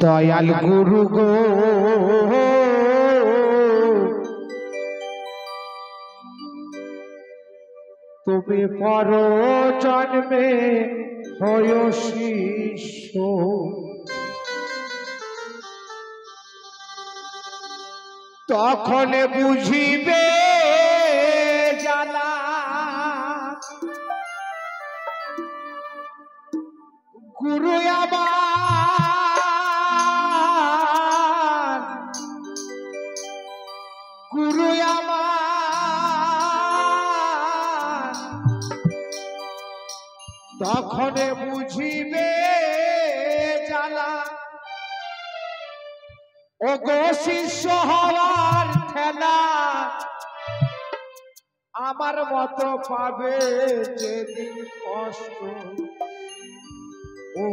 দয়াল গুরু গো তুমি পর জন্মে হয় শিষ্য তখন বুঝিবে জ্বালা গুরু আমার গুরু আমার তখন বুঝিবে জ্বালা ও গো শিষ্য হওয়ার ঠেলা আমার মতো পাবে যেদিন কষ্ট ও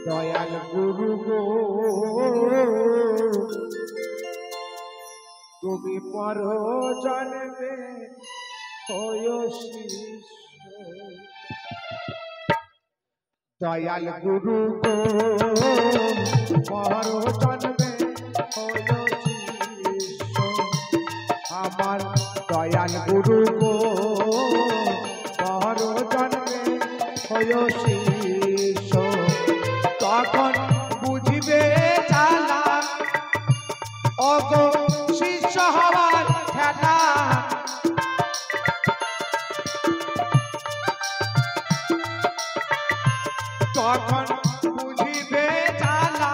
দয়াল গুরু গো তুমি পর জন্মে হয় শিষ্য দয়াল গুরু গো পর জন্মে হয় শিষ্য আমার দয়াল গুরু গো পর জন্মে হয় শিষ্য তখন বুঝিবে জ্বালা ও গো শিষ্য হওয়ার ঠেলা তখন বুঝিবে জ্বালা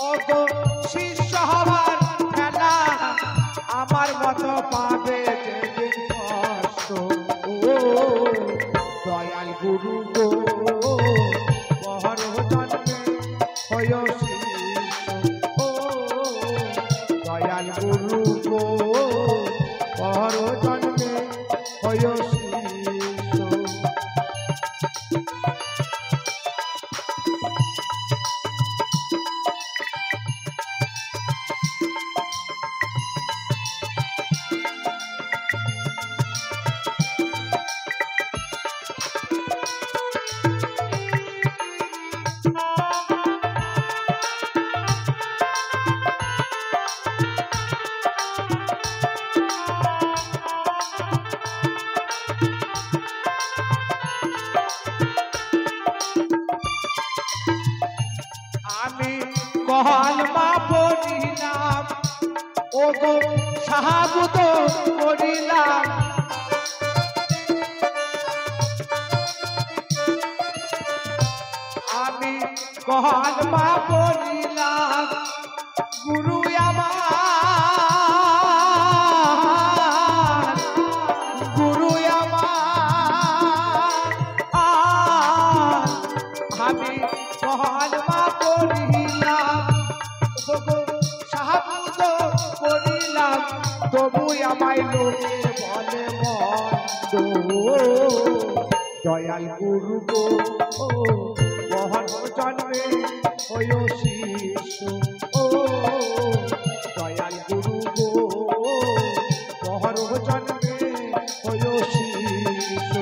ও গো শিষ্য হওয়ার ঠেলা আমার মতো পাবে যেদিন কষ্ট ও দয়াল গুরু গো পর জন্মে হয় শিষ্য ও দয়াল গুরু গো পর জন্মে হয় শিষ্য কলমা পড়িলাম ও গো সাহাবুত করিলাম আমি কলমা পড়িলাম গুরু আমার গুরু আমার আমি কলমা পড়িলাম সাহাবুত করিলাম তবু আমায় লোকে বলে মন্দ দয়াল গুরু গো পর জন্মে হয় শিষ্য ও দয়াল গুরু গো পর জন্মে হয় শিষ্য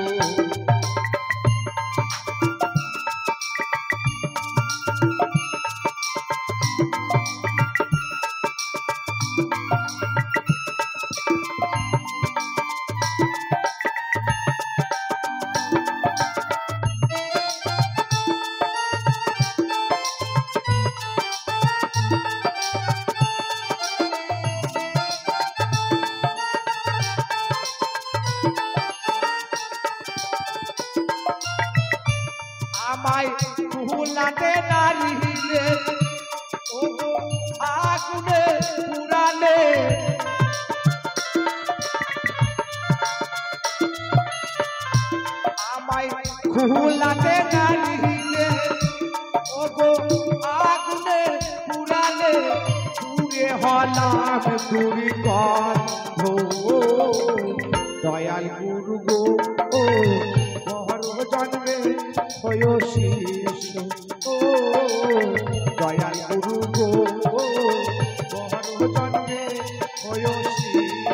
আমায় ভুলাতে নারিলে ও গো আগুনে পুরালে আমায় ভুলাতে নারিলে ও গো আগুনে পুরালে পুরে হলাম দূরি গন্ধ দয়াল গুরু গো পর জন্মে হয় শিষ্য ও দয়াল গুরু গো পর জন্মে হয় শিষ্য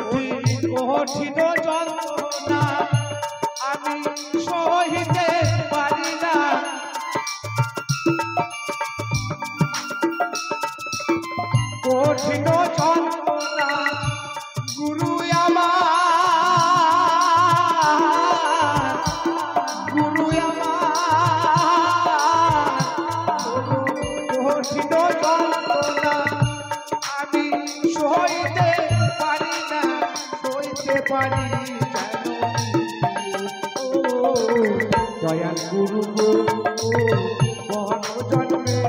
কঠিন কঠিন যন্ত্রণা আমি সহিতে পারি না কঠিন যন্ত্রণা গুরু আমার গুরু আমার কঠিন যন্ত্রণা আমি সইতে পারি না সইতে পারি দয়াল গুরু গো বহন জন্মে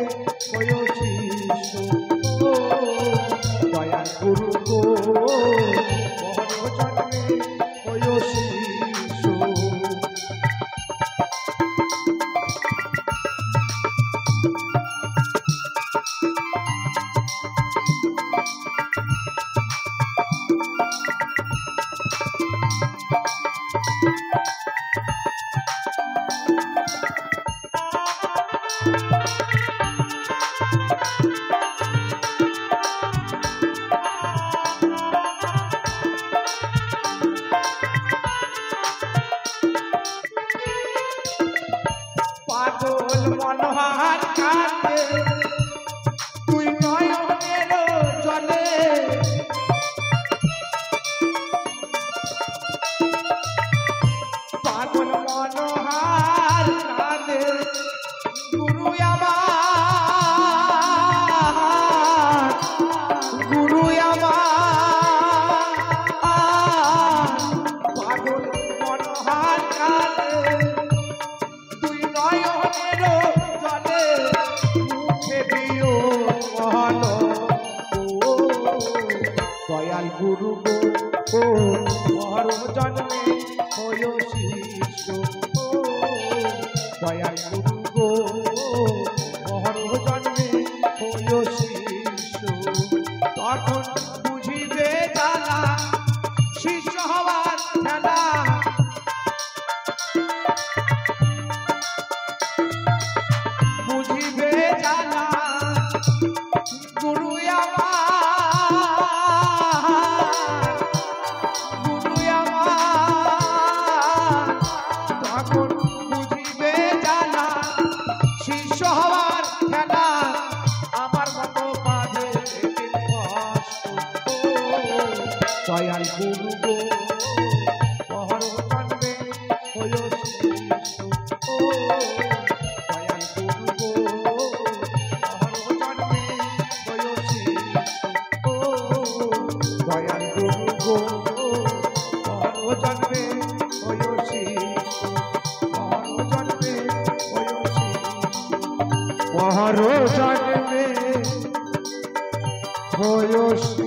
হয়ে শিষ্য দয়াল গুরু গো বহন জন্মে হয়ে শিষ্য পাগল মনোহার কাঁদে তুই নয়নের জলে পাগল মনোহার কাঁদে গুরু আমার গুরু আমার পাগল মনোহার কাঁদে দয়াল গুরু গো ও মহর জন্মে হয়ে শিষ্য দয়াল গুরু গো মহর জন্মে হয়ে শিষ্য তখন বুঝিবে জানা শিষ্য হওয়ার খেলা বুঝিবে জানা গুরু আমার গুরু আমার তখন বুঝিবে জানা শিষ্য হওয়ার খেলা আমার মতো পাবে দয়াল গুরু গো বহর জন্মে হয়ে শিষ্য দয়াল গুরু গো বহর জন্মে হয়ে শিষ্য দয়াল গুরু গো বহর জন্মে হয়ে শিষ্য বহর জন্মে হয়ে শিষ্য বহর জন্মে হয়ে